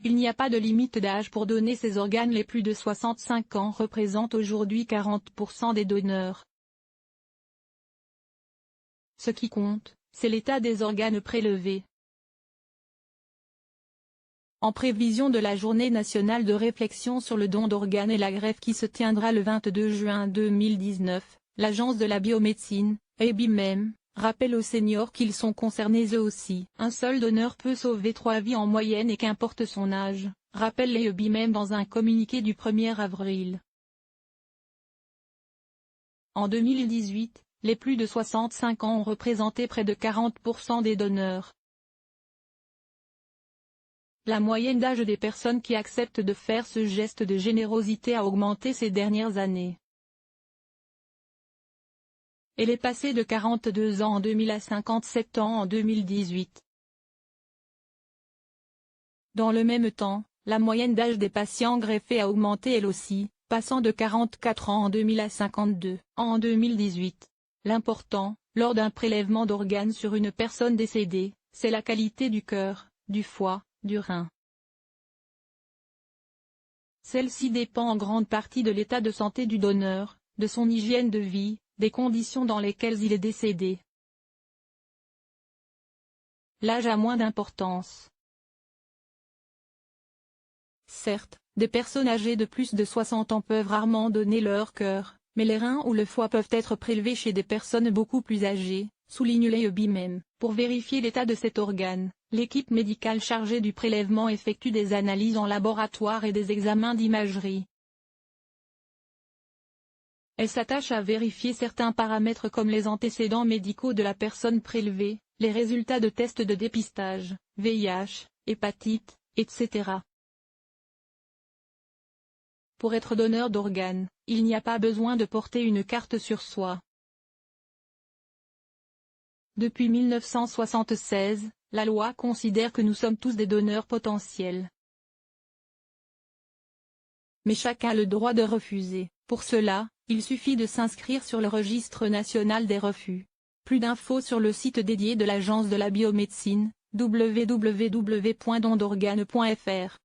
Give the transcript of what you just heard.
Il n'y a pas de limite d'âge pour donner ses organes. Les plus de 65 ans représentent aujourd'hui 40% des donneurs. Ce qui compte, c'est l'état des organes prélevés. En prévision de la Journée nationale de réflexion sur le don d'organes et la greffe qui se tiendra le 22 juin 2019, l'Agence de la biomédecine, ABMM, rappelle aux seniors qu'ils sont concernés eux aussi. Un seul donneur peut sauver 3 vies en moyenne et qu'importe son âge, rappelle les ABMM dans un communiqué du 1er avril. En 2018, les plus de 65 ans ont représenté près de 40% des donneurs. La moyenne d'âge des personnes qui acceptent de faire ce geste de générosité a augmenté ces dernières années. Elle est passée de 42 ans en 2000 à 57 ans en 2018. Dans le même temps, la moyenne d'âge des patients greffés a augmenté elle aussi, passant de 44 ans en 2000 à 52 ans en 2018. L'important, lors d'un prélèvement d'organes sur une personne décédée, c'est la qualité du cœur, du foie, du rein. Celle-ci dépend en grande partie de l'état de santé du donneur, de son hygiène de vie, des conditions dans lesquelles il est décédé. L'âge a moins d'importance. Certes, des personnes âgées de plus de 60 ans peuvent rarement donner leur cœur, mais les reins ou le foie peuvent être prélevés chez des personnes beaucoup plus âgées, souligne les ABMM. Pour vérifier l'état de cet organe, l'équipe médicale chargée du prélèvement effectue des analyses en laboratoire et des examens d'imagerie. Elle s'attache à vérifier certains paramètres comme les antécédents médicaux de la personne prélevée, les résultats de tests de dépistage, VIH, hépatite, etc. Pour être donneur d'organes, il n'y a pas besoin de porter une carte sur soi. Depuis 1976, la loi considère que nous sommes tous des donneurs potentiels. Mais chacun a le droit de refuser. Pour cela, il suffit de s'inscrire sur le registre national des refus. Plus d'infos sur le site dédié de l'Agence de la biomédecine, www.dondorganes.fr.